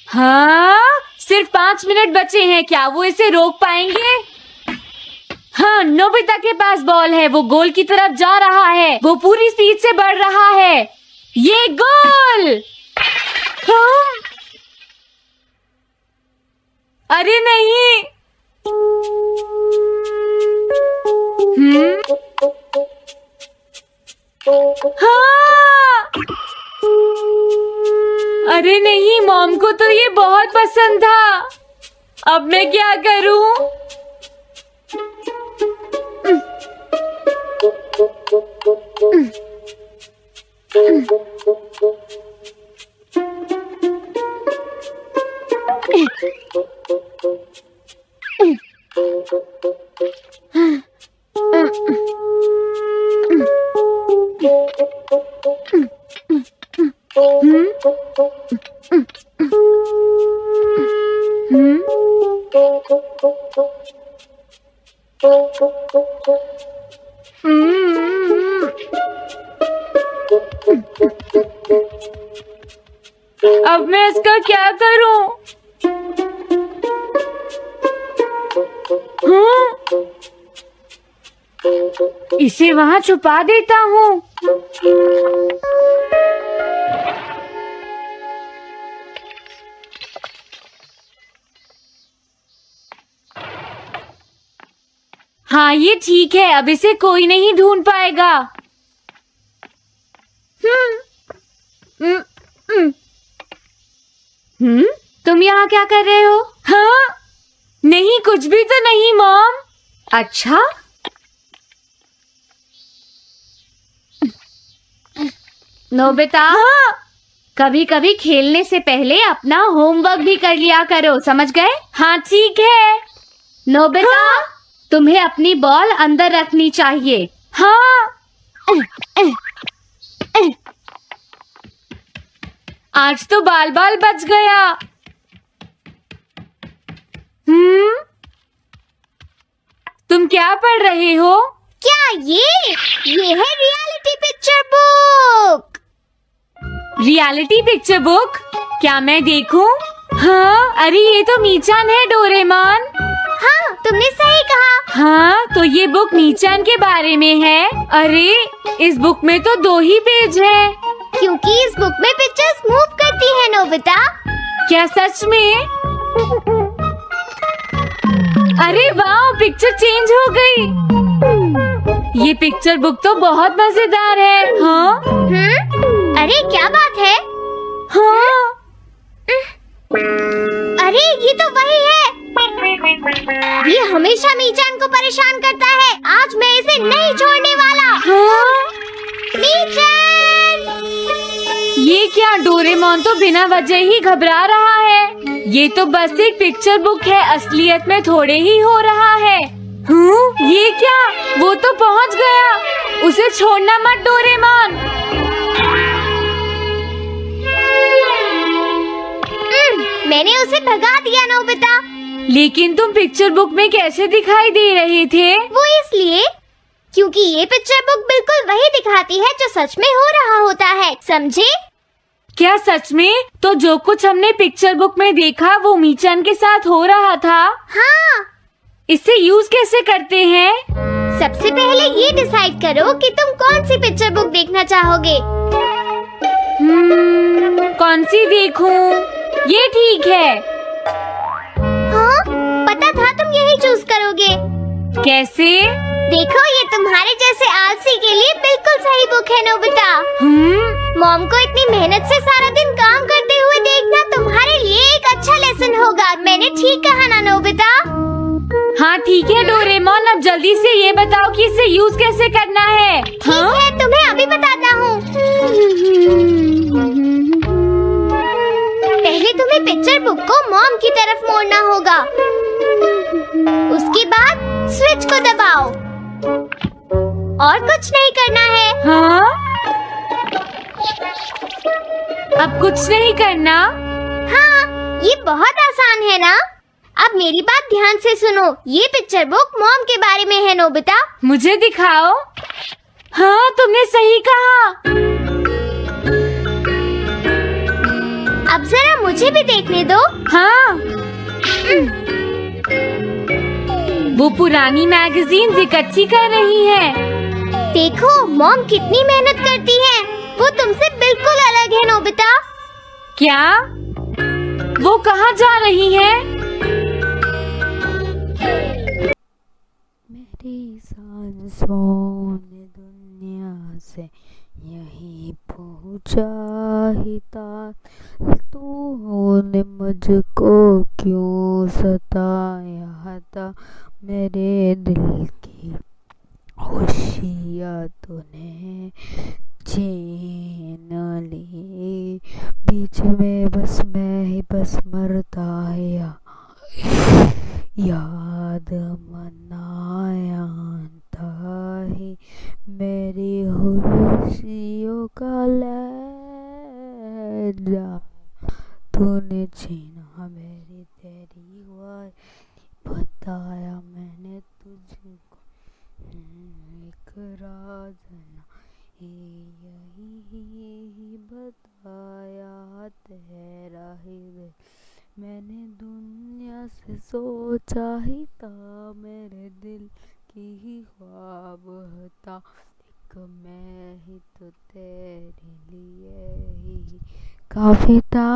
हाँ, सिर्फ 5 मिनट बचे हैं, क्या वो इसे रोक पाएंगे? हाँ, नोबिता के पास बॉल है, वो गोल की तरफ जा रहा है, वो पूरी स्पीड से बढ़ रहा है। ये गोल! हाँ? अरे नहीं! हाँ! अरे नहीं, मॉम को तो ये बहुत पसंद था। अब मैं क्या करूं? अब मैं इसका क्या करूं? इसे वहां छुपा देता हूँ। हाँ, ये ठीक है, अब इसे कोई नहीं ढूंढ पाएगा। तुम यहाँ क्या कर रहे हो? हाँ? नहीं, कुछ भी तो नहीं मॉम। अच्छा? नोबिता, हाँ? कभी कभी खेलने से पहले अपना होमवर्क भी कर लिया करो, समझ गए? हाँ ठीक है। नोबिता, हाँ? तुम्हें अपनी बॉल अंदर रखनी चाहिए। हाँ। आज तो बाल बाल बच गया। तुम क्या पढ़ रहे हो? क्या ये है reality picture book. Reality picture book? क्या मैं देखूं? हाँ, अरे ये तो मीचान है, डोरेमोन। हाँ, तुमने सही कहा। हाँ, तो ये बुक मीचान के बारे में है। अरे, इस बुक में तो 2 ही पेज है। क्योंकि इस बुक में पिक्चर्स मूव करती है नोबिता। क्या सच में? अरे वाह, पिक्चर चेंज हो गई। ये पिक्चर बुक तो बहुत मजेदार है। हाँ? अरे क्या बात है? हाँ? अरे ये तो वही है। ये हमेशा मीचान को परेशान करता है। आज मैं इसे नहीं छोड़ने वाला। हाँ? मीचान! ये क्या, डोरेमोन तो बिना वजह ही घबरा रहा है। ये तो बस एक पिक्चर बुक है, असलियत में थोड़े ही हो रहा है। ये क्या, वो तो पहुंच गया। उसे छोड़ना मत डोरेमोन। मैंने उसे भगा दिया नोबिता। लेकिन तुम पिक्चर बुक में कैसे दिखाई दे रहे थे? वो इसलिए क्योंकि ये पिक्चर बुक बिल्कुल वही दिखाती है जो सच में हो रहा होता है, समझे? क्या सच में? तो जो कुछ हमने पिक्चर बुक में देखा वो मीचान के साथ हो रहा था? हाँ। इसे यूज कैसे करते हैं? सबसे पहले ये डिसाइड करो कि तुम कौन सी पिक्चर बुक देखना चाहोगे। कौन सी देखूं? ये ठीक है। हाँ, पता था तुम यही चूज करोगे। कैसे? देखो, ये तुम्हारे जैसे आलसी के लिए बिल्कुल सही बुक है नोबिता। मॉम को इतनी मेहनत से सारा दिन काम करते हुए देखना तुम्हारे लिए एक अच्छा लेसन होगा। मैंने ठीक कहा ना नोबिता? हाँ ठीक है डोरेमोन, अब जल्दी से ये बताओ कि इसे यूज कैसे करना है। ठीक है, तुम्हें अभी बताता हूँ। पहले तुम्हें पिक्चर बुक को मॉम की तरफ मोड़ना होगा। उसके बाद स्विच को दबाओ और कुछ नहीं करना है। हाँ? अब कुछ नहीं करना? हाँ, ये बहुत आसान है ना। अब मेरी बात ध्यान से सुनो। ये पिक्चर बुक मॉम के बारे में है नोबिता। मुझे दिखाओ। हाँ, तुमने सही कहा। अब जरा मुझे भी देखने दो। हाँ। वो पुरानी मैगजीन इकट्ठी कर रही है। देखो मॉम कितनी मेहनत करती हैं। वो तुमसे बिल्कुल अलग है नोबिता। क्या? वो कहाँ जा रही है? मेरी सांसों ने दुनिया से यही पहुँचा ही था, तूने मुझको क्यों सताया था, मेरे दिल की खुशियाँ तूने छीन ली, बीच में बस मैं ही बस मरता याद मनाया था ही, मेरी खुशियों का लहजा तूने छीना, मेरी तेरी बात बताया मैंने तुझको एक राज ना यही बताया तेरा ही दिल, मैंने दुनिया से सोचा ही था, मेरे दिल की ही ख्वाब था, एक मैं ही तो तेरे लिए ही काफी था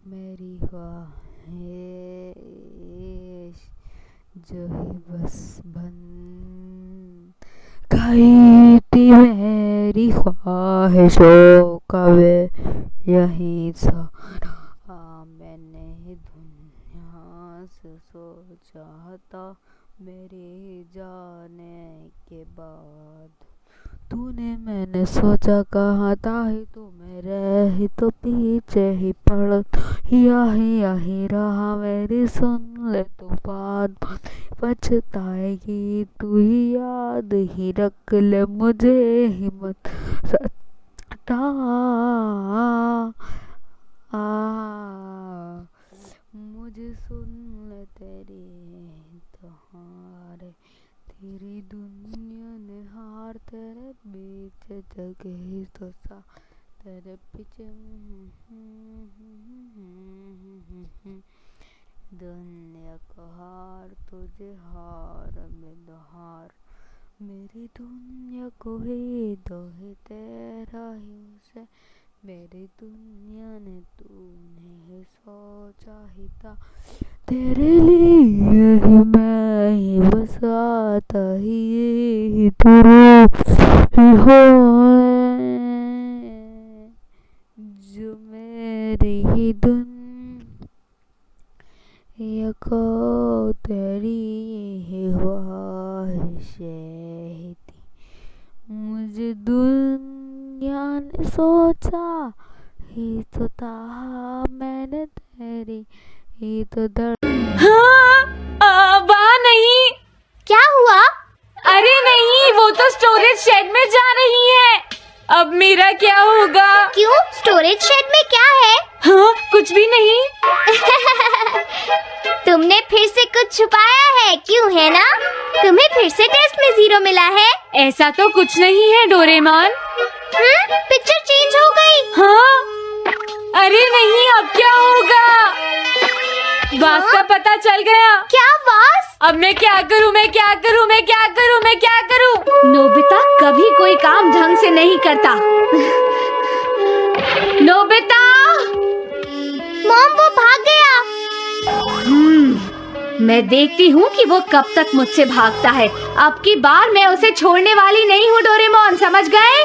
मेरी ख्वाहिश जो ही बस बन गई थी, मेरी ख्वाहिशों का वे यही सारा, मैंने दुनिया से सोचा था, मेरे जाने के बाद तूने मैंने सोचा कहा था ही, तू मेरे ही तो पीछे ही पड़ यही रहा, मेरी सुन ले तू बात पछताएगी, तू ही याद ही रख ले, मुझे ही मत सता मुझे सुन ले तेरी तहारे, तेरी दुनिया ने हार तेरे बीच जगह तो सा तेरे पीछे दुनिया को हार तुझे हार में हार, मेरी दुनिया को ही दो ही तेरा ही उसे, मेरी दुनिया ने तूने सोचा ही था, तेरे लिए ही मैं ही बसाता ही तेरे हो जो मेरी ही दुनिया को तेरी ही ख्वाहिशें थी, मुझे दुनिया ने सोचा ही तो था, मैंने तेरी ही तो दर्द। हाँ, वहाँ नहीं। क्या हुआ? अरे नहीं, वो तो स्टोरेज शेड में जा रही है। अब मेरा क्या होगा? क्यों? स्टोरेज शेड में क्या है? हाँ, कुछ भी नहीं। तुमने फिर से कुछ छुपाया है, क्यों है ना? तुम्हें फिर से टेस्ट में 0 मिला है। ऐसा तो कुछ नहीं है डोरेमोन। पिक्चर चेंज हो गई। हाँ? अरे नहीं, अब क्या होगा? वास का पता चल गया। क्या वास? अब मैं क्या करूँ? नोबिता कभी कोई काम ढंग से नहीं करता। नोबिता! मॉम, वो भाग गया। मैं देखती हूँ कि वो कब तक मुझसे भागता है। अब की बार मैं उसे छोड़ने वाली नहीं हूँ डोरेमोन, समझ गए?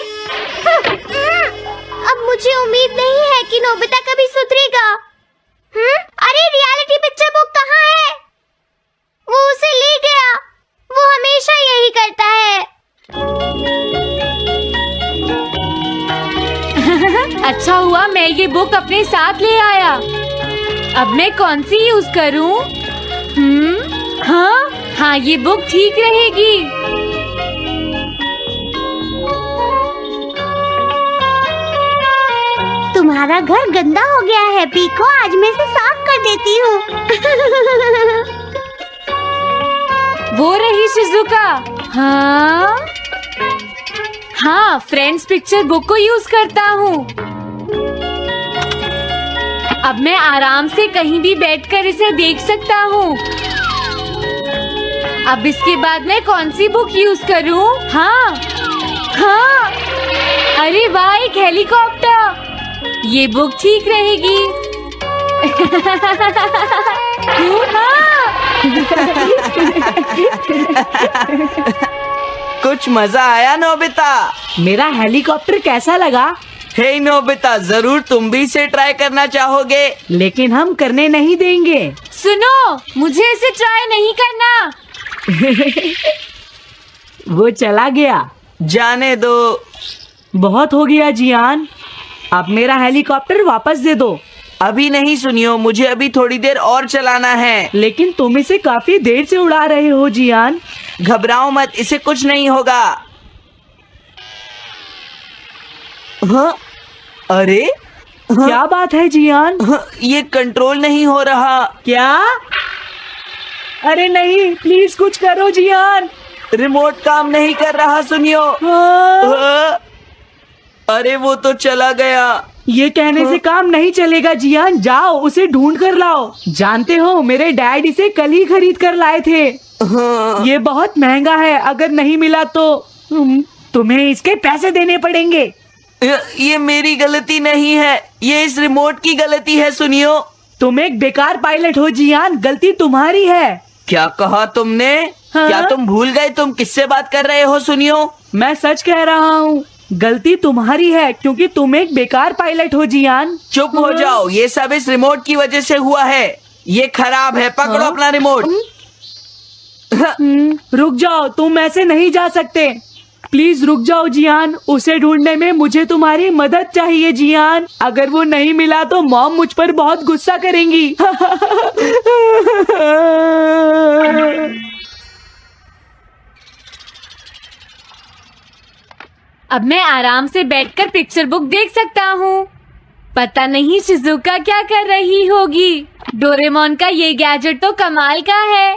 अब मुझे उम्मीद नहीं है कि नोबिता कभी सुधरेगा। अरे रियलिटी पिक्चर बुक कहाँ है? वो उसे ले गया। वो हमेशा यही करता है। अच्छा हुआ मैं ये बुक अपने साथ ले आया। अब मैं कौन सी यूज करूं? हाँ, ये बुक ठीक रहेगी। तुम्हारा घर गंदा हो गया है पीको, आज मैं इसे साफ कर देती हूँ। वो रही शिजुका। हाँ, फ्रेंड्स पिक्चर बुक को यूज करता हूँ। अब मैं आराम से कहीं भी बैठकर इसे देख सकता हूँ। अब इसके बाद मैं कौन सी बुक यूज करूँ? हाँ, हाँ, अरे वाह, एक हेलीकॉप्टर। ये बुक ठीक रहेगी। कुछ मजा आया नोबिता? मेरा हेलीकॉप्टर कैसा लगा? हे नोबिता, जरूर तुम भी इसे ट्राई करना चाहोगे। लेकिन हम करने नहीं देंगे। सुनो, मुझे इसे ट्राई नहीं करना। वो चला गया। जाने दो। बहुत हो गया जियान, अब मेरा हेलीकॉप्टर वापस दे दो। अभी नहीं सुनियो, मुझे अभी थोड़ी देर और चलाना है। लेकिन तुम इसे काफी देर से उड़ा रहे हो जियान। घबराओ मत, इसे कुछ नहीं होगा। हाँ? अरे क्या बात है जियान? हाँ, ये कंट्रोल नहीं हो रहा। क्या? अरे नहीं, प्लीज कुछ करो जियान। रिमोट काम नहीं कर रहा, सुनियो। हाँ। हाँ? अरे वो तो चला गया। ये कहने से काम नहीं चलेगा जियान, जाओ उसे ढूंढ कर लाओ। जानते हो, मेरे डैड इसे कल ही खरीद कर लाए थे। हाँ। ये बहुत महंगा है, अगर नहीं मिला तो तुम्हें इसके पैसे देने पड़ेंगे। ये मेरी गलती नहीं है, ये इस रिमोट की गलती है, सुनियो। तुम एक बेकार पायलट हो जियान, गलती तुम्हारी है। क्या कहा तुमने? हाँ? क्या तुम भूल गए तुम किससे बात कर रहे हो? सुनियो, मैं सच कह रहा हूँ, गलती तुम्हारी है क्योंकि तुम एक बेकार पायलट हो जियान। चुप हो जाओ, ये सब इस रिमोट की वजह से हुआ है। ये खराब है, पकड़ो अपना रिमोट। रुक जाओ, तुम ऐसे नहीं जा सकते। प्लीज रुक जाओ जियान, उसे ढूंढने में मुझे तुम्हारी मदद चाहिए जियान। अगर वो नहीं मिला तो मॉम मुझ पर बहुत गुस्सा करेंगी। अब मैं आराम से बैठकर पिक्चर बुक देख सकता हूँ। पता नहीं शिजुका क्या कर रही होगी। डोरेमोन का ये गैजेट तो कमाल का है।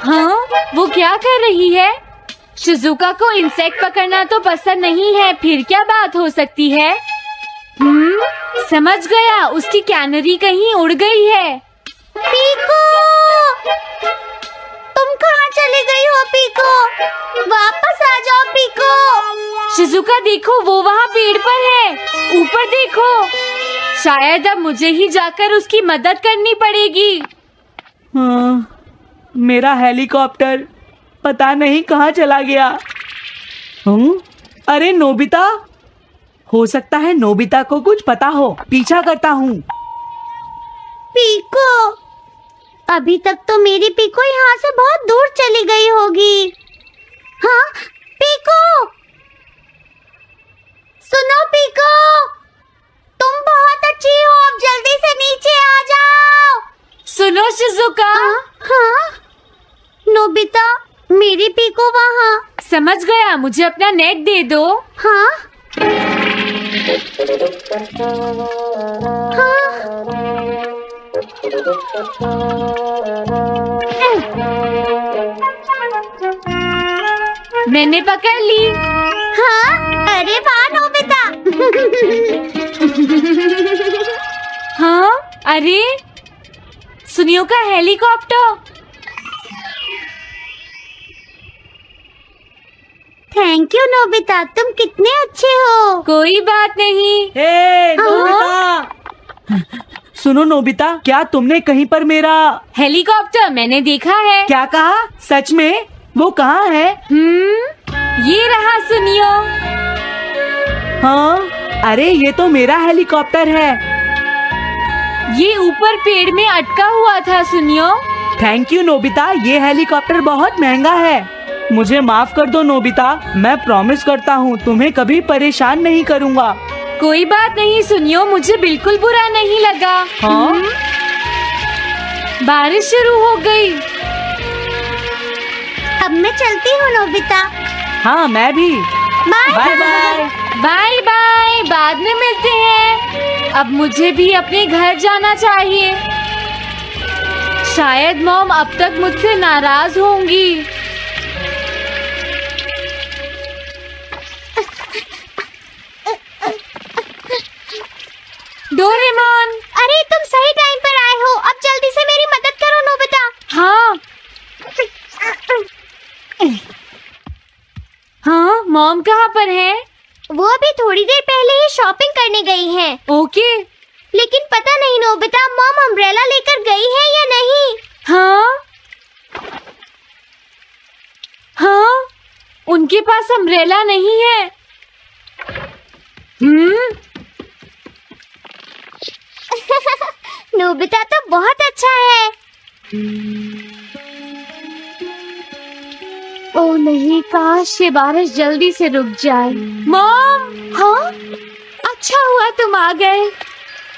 हाँ, वो क्या कर रही है? शिजुका को इंसेक्ट पकड़ना तो पसंद नहीं है, फिर क्या बात हो सकती है? समझ गया, उसकी कैनरी कहीं उड़ गई है। पीको, तुम कहाँ चली गई हो पीको? वापस आ जाओ पीको। शिजुका देखो, वो वहाँ पेड़ पर है। ऊपर देखो, शायद अब मुझे ही जाकर उसकी मदद करनी पड़ेगी। हाँ, मेरा हेलीकॉप्टर पता नहीं कहाँ चला गया। अरे नोबिता, हो सकता है नोबिता को कुछ पता हो, पीछा करता हूँ। पीको, अभी तक तो मेरी पीको यहाँ से बहुत दूर चली गई होगी। हाँ, पीको, सुनो पीको, तुम बहुत अच्छी हो, अब जल्दी से नीचे आ जाओ। सुनो शिजुका। हाँ, नोबिता, मेरी पीको वहाँ। समझ गया, मुझे अपना नेट दे दो। हाँ, मैंने पकड़ ली। हाँ, अरे वाह नोबिता। हाँ, अरे सुनियो का हेलीकॉप्टर। थैंक यू नोबिता, तुम कितने अच्छे हो। कोई बात नहीं। हे नोबिता, सुनो नोबिता, क्या तुमने कहीं पर मेरा हेलीकॉप्टर मैंने देखा है। क्या कहा? सच में? वो कहाँ है? ये रहा सुनियो। हाँ, अरे ये तो मेरा हेलीकॉप्टर है। ये ऊपर पेड़ में अटका हुआ था सुनियो। थैंक यू नोबिता, ये हेलीकॉप्टर बहुत महंगा है। मुझे माफ कर दो नोबिता, मैं प्रॉमिस करता हूँ तुम्हें कभी परेशान नहीं करूँगा। कोई बात नहीं सुनियो, मुझे बिल्कुल बुरा नहीं लगा। हाँ? बारिश शुरू हो गई। अब मैं चलती हूँ नोबिता। हाँ, मैं भी। Bye bye bye. Bye bye, बाद में मिलते हैं। अब मुझे भी अपने घर जाना चाहिए। शायद मॉम अब तक मुझसे नाराज होंगी। कहाँ पर हैं? वो अभी थोड़ी देर पहले ही शॉपिंग करने गई हैं। ओके। लेकिन पता नहीं नोबिता, मॉम अम्ब्रेला लेकर गई है या नहीं। हाँ हाँ, उनके पास अम्ब्रेला नहीं है। नोबिता तो बहुत अच्छा है। ओ नहीं, काश ये बारिश जल्दी से रुक जाए। मॉम! हाँ, अच्छा हुआ तुम आ गए।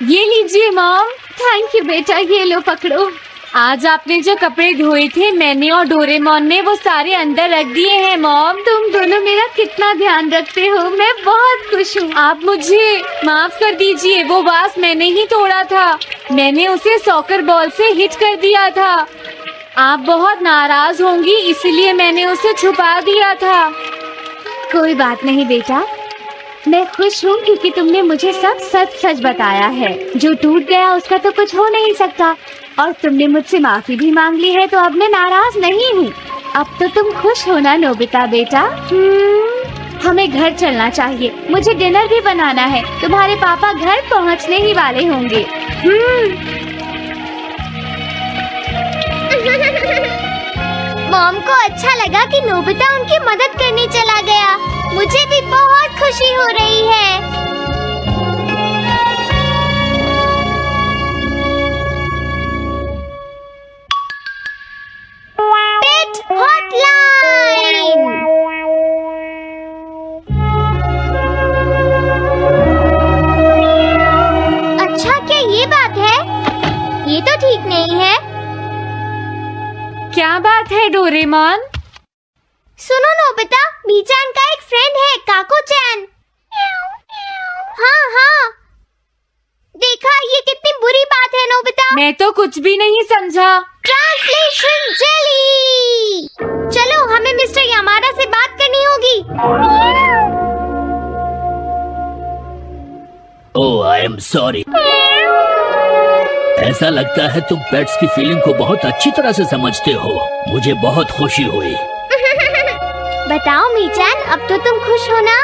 ये लीजिए मॉम। थैंक यू बेटा, ये लो पकड़ो। आज आपने जो कपड़े धोए थे, मैंने और डोरेमोन ने वो सारे अंदर रख दिए हैं मॉम। तुम दोनों मेरा कितना ध्यान रखते हो, मैं बहुत खुश हूँ। आप मुझे माफ कर दीजिए, वो वास मैंने ही तोड़ा था। मैंने उसे सॉकर बॉल से हिट कर दिया था। आप बहुत नाराज होंगी, इसलिए मैंने उसे छुपा दिया था। कोई बात नहीं बेटा, मैं खुश हूँ क्योंकि तुमने मुझे सब सच सच बताया है। जो टूट गया उसका तो कुछ हो नहीं सकता, और तुमने मुझसे माफी भी मांग ली है, तो अब मैं नाराज नहीं हूँ। अब तो तुम खुश हो ना नोबिता बेटा? हमें घर चलना चाहिए, मुझे डिनर भी बनाना है। तुम्हारे पापा घर पहुँचने ही वाले होंगे। मॉम को अच्छा लगा कि नोबिता उनकी मदद करने चला गया। मुझे भी बहुत खुशी हो रही है। पेट हॉटलाइन। अच्छा, क्या ये बात है? ये तो ठीक नहीं है। क्या बात है डोरेमोन? सुनो नोबिता, मीचान का एक फ्रेंड है, काको-चैन। हाँ हाँ, देखा, ये कितनी बुरी बात है नोबिता। मैं तो कुछ भी नहीं समझा। Translation jelly. चलो, हमें मिस्टर यामाडा से बात करनी होगी। ओह, आई एम सॉरी। ऐसा लगता है तुम पेट्स की फीलिंग को बहुत अच्छी तरह से समझते हो। मुझे बहुत खुशी हुई। बताओ मीचान, अब तो तुम खुश हो ना?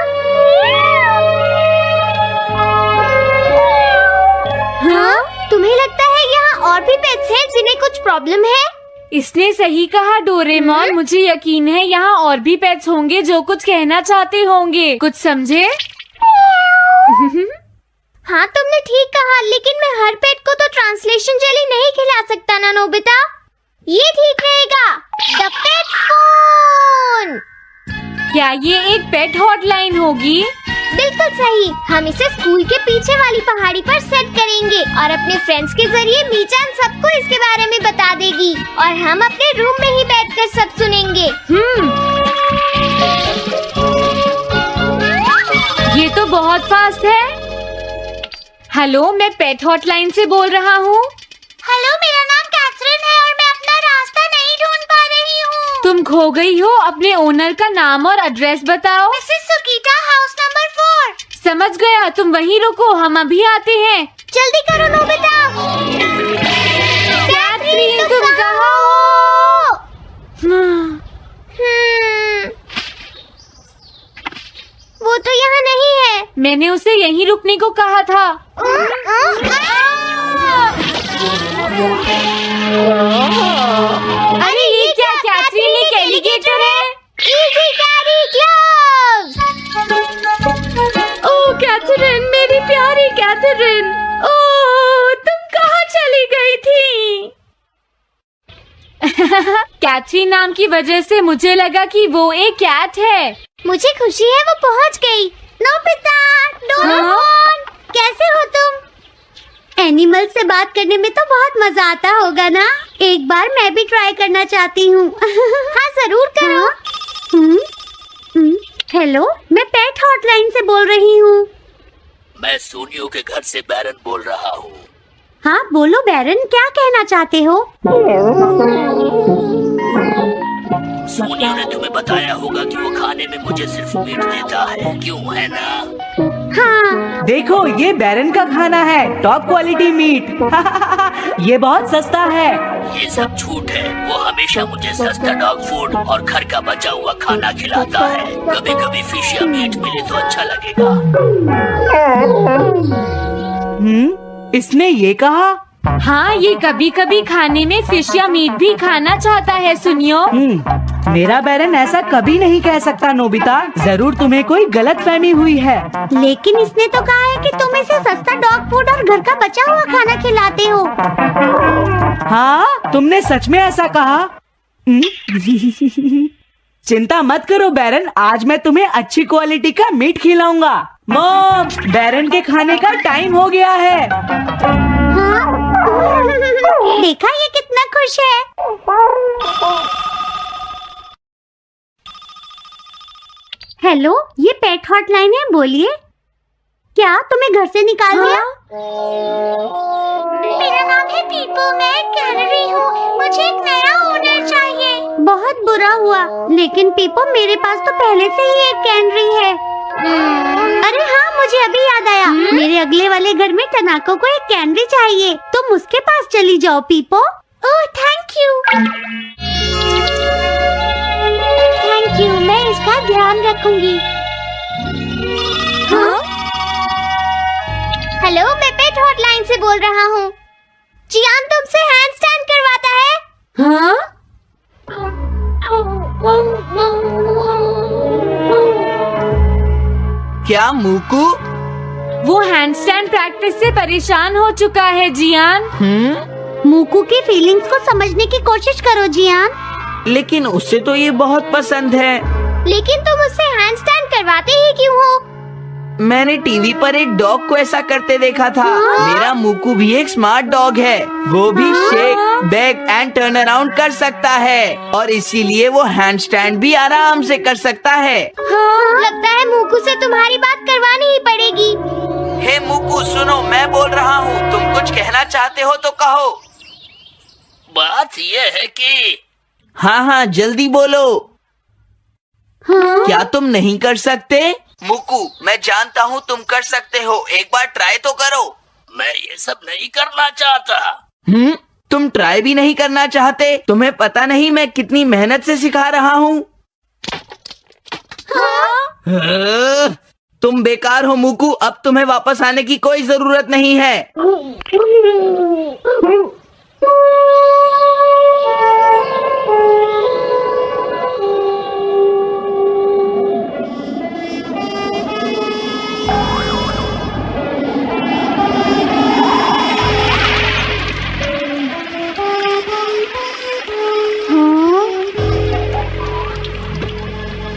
हाँ? तुम्हें लगता है यहाँ और भी पेट्स हैं जिन्हें कुछ प्रॉब्लम है? इसने सही कहा डोरेमोन, मुझे यकीन है यहाँ और भी पेट्स होंगे जो कुछ कहना चाहते होंगे। कुछ समझे? हाँ, तुमने ठीक कहा, लेकिन मैं हर पेट को तो ट्रांसलेशन जेली नहीं खिला सकता ना नोबिता। ये ठीक रहेगा। The pet phone. क्या ये एक पेट हॉटलाइन होगी? बिल्कुल सही। हम इसे स्कूल के पीछे वाली पहाड़ी पर सेट करेंगे और अपने फ्रेंड्स के जरिए मीचान सबको इसके बारे में बता देगी, और हम अपने रूम में ही बैठकर सब सुनेंगे। ये तो बहुत फास्ट है। हेलो, मैं पेट हॉटलाइन से बोल रहा हूँ। हेलो, मेरा नाम कैथरीन है और मैं अपना रास्ता नहीं ढूंढ पा रही हूँ। तुम खो गई हो, अपने ओनर का नाम और एड्रेस बताओ। Mrs Sukita, house number 4। समझ गया, तुम वहीं रुको, हम अभी आते हैं। जल्दी करो नोबिता। कैथरीन, तुम कहाँ हो? वो तो यहाँ नहीं है। मैंने उसे यहीं रुकने को कहा था। अरे ये क्या, कैथरीन एक एलिगेटर है। Easy carry gloves. Oh Catherine, मेरी प्यारी कैथरीन, ओह तुम कहाँ चली गई थी? कैथरीन नाम की वजह से मुझे लगा कि वो एक कैट है। मुझे खुशी है वो पहुंच गई। नोबिता, डोरेमोन, कैसे हो तुम? एनिमल से बात करने में तो बहुत मजा आता होगा ना? एक बार मैं भी ट्राई करना चाहती हूँ। हाँ जरूर करो। हेलो, मैं पेट हॉटलाइन से बोल रही हूँ। मैं सोनियो के घर से बैरन बोल रहा हूँ। हाँ बोलो बैरन, क्या कहना चाहते हो? सोनियो ने तुम्हें बताया होगा कि वो खाने में मुझे सिर्फ मीट देता है, क्यों है ना? हाँ। देखो, ये बैरन का खाना है, टॉप क्वालिटी मीट। ये बहुत सस्ता है। ये सब झूठ है। वो हमेशा मुझे सस्ता डॉग फूड और घर का बचा हुआ खाना खिलाता है। कभी कभी फिश या मीट मिले तो अच्छा लगेगा। इसने ये कहा। हाँ, ये कभी कभी खाने में फिश या मीट भी खाना चाहता है। सुनियो, मेरा बैरन ऐसा कभी नहीं कह सकता नोबिता। जरूर तुम्हें कोई गलत फहमी हुई है। लेकिन इसने तो कहा है कि तुम इसे सस्ता डॉग फूड और घर का बचा हुआ खाना खिलाते हो। हाँ, तुमने सच में ऐसा कहा। चिंता मत करो बैरन, आज मैं तुम्हें अच्छी क्वालिटी का मीट खिलाऊंगा। मॉम, बैरन के खाने का टाइम हो गया है। हाँ? देखा ये कितना खुश है। हेलो, ये पेट हॉटलाइन है, बोलिए। क्या तुम्हें घर से निकाल दिया? मेरा नाम है पीपू, मैं एक कैनरी हूँ। मुझे एक नया ओनर चाहिए। बहुत बुरा हुआ, लेकिन पीपू मेरे पास तो पहले से ही एक कैनरी है। अरे हाँ, मुझे अभी याद आया। मेरे अगले वाले घर में टनाको को एक कैनरी चाहिए। तुम उसके पास चली जाओ पीपो। ओह, थैंक यू। थैंक यू, मैं इसका ध्यान रखूंगी। हाँ? हेलो, मैं पेट हॉटलाइन से बोल रहा हूँ। जियान तुमसे हैंडस्टैंड करवाता है। हाँ? क्या मूकू? वो हैंडस्टैंड प्रैक्टिस से परेशान हो चुका है जियान। मूकू की फीलिंग्स को समझने की कोशिश करो जियान। लेकिन उसे तो ये बहुत पसंद है। लेकिन तुम उससे हैंडस्टैंड करवाते ही क्यों हो? मैंने टीवी पर एक डॉग को ऐसा करते देखा था। मेरा मूकू भी एक स्मार्ट डॉग है। वो भी shake, back and turn around कर सकता है और इसीलिए वो हैंडस्टैंड भी आराम से कर सकता है। लगता है मूकू से तुम्हारी बात करवानी ही पड़ेगी। हे मूकू, सुनो, मैं बोल रहा हूँ। तुम कुछ कहना चाहते हो तो कहो। बात ये है कि हाँ हाँ, जल्दी बोलो। क्या तुम नहीं कर सकते? मूकू, मैं जानता हूँ तुम कर सकते हो। एक बार ट्राई तो करो। मैं ये सब नहीं करना चाहता। तुम ट्राई भी नहीं करना चाहते? तुम्हें पता नहीं मैं कितनी मेहनत से सिखा रहा हूँ। तुम बेकार हो मूकू। अब तुम्हें वापस आने की कोई जरूरत नहीं है।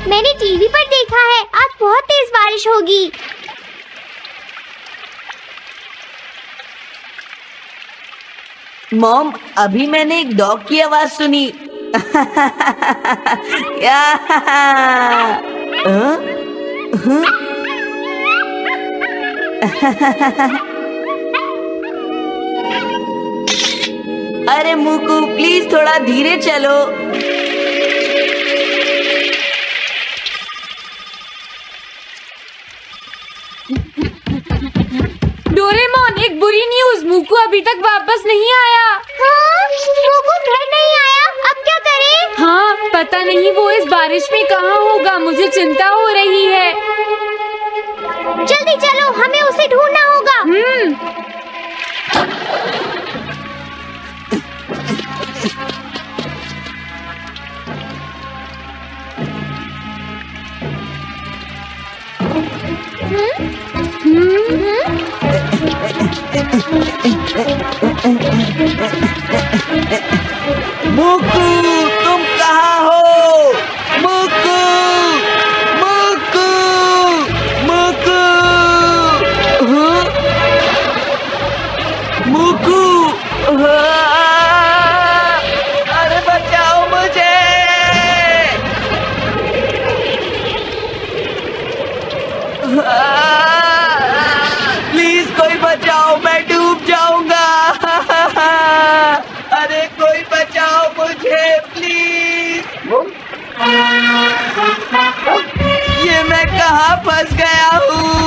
मैंने टीवी पर देखा है, आज बहुत तेज बारिश होगी। मॉम, अभी मैंने एक डॉग की आवाज सुनी। या अरे मूकू, प्लीज थोड़ा धीरे चलो। डोरेमोन, एक बुरी न्यूज़, मूकू अभी तक वापस नहीं आया। हाँ? मूकू घर नहीं आया, अब क्या करें? हाँ, पता नहीं वो इस बारिश में कहाँ होगा। मुझे चिंता हो रही है। जल्दी चलो, हमें उसे ढूंढना होगा। मूकू, तुम कहाँ हो? मूकू, मूकू, मूकू, मूकू, अरे बचाओ मुझे। प्लीज कोई बचाओ, मैं डूब जाऊंगा। अरे कोई बचाओ मुझे प्लीज। ये मैं कहाँ फंस गया हूँ?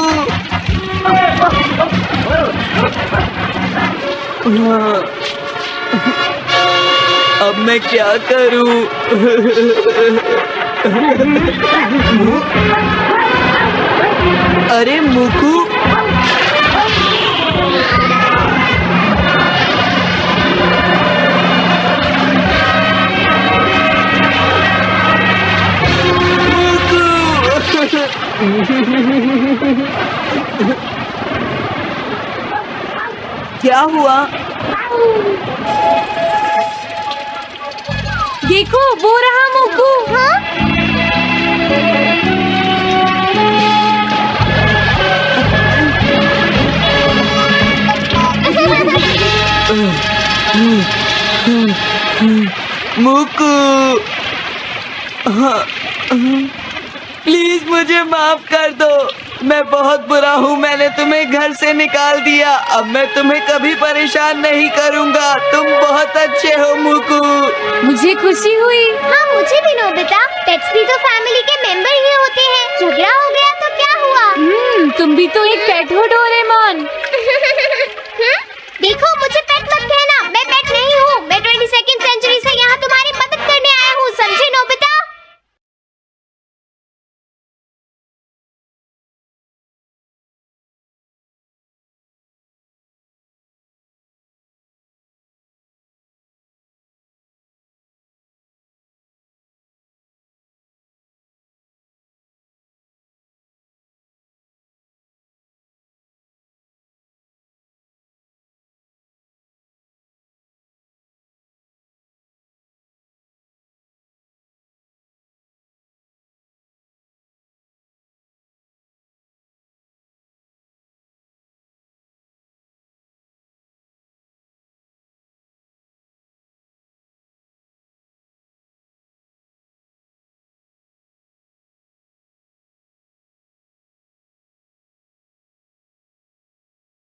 अब मैं क्या करूं? अरे मुकू, क्या हुआ? देखो वो रहा मुकू। हाँ? मुकू, प्लीज मुझे माफ कर दो। मैं बहुत बुरा हूँ, मैंने तुम्हें घर से निकाल दिया। अब मैं तुम्हें कभी परेशान नहीं करूँगा। तुम बहुत अच्छे हो मुकू। मुझे खुशी हुई। हाँ मुझे भी नोबिता। पेट्स भी तो फैमिली के मेंबर ही होते हैं। झगड़ा हो गया तो क्या हुआ? तुम भी तो एक पेट हो डोरेमोन। देखो मुझे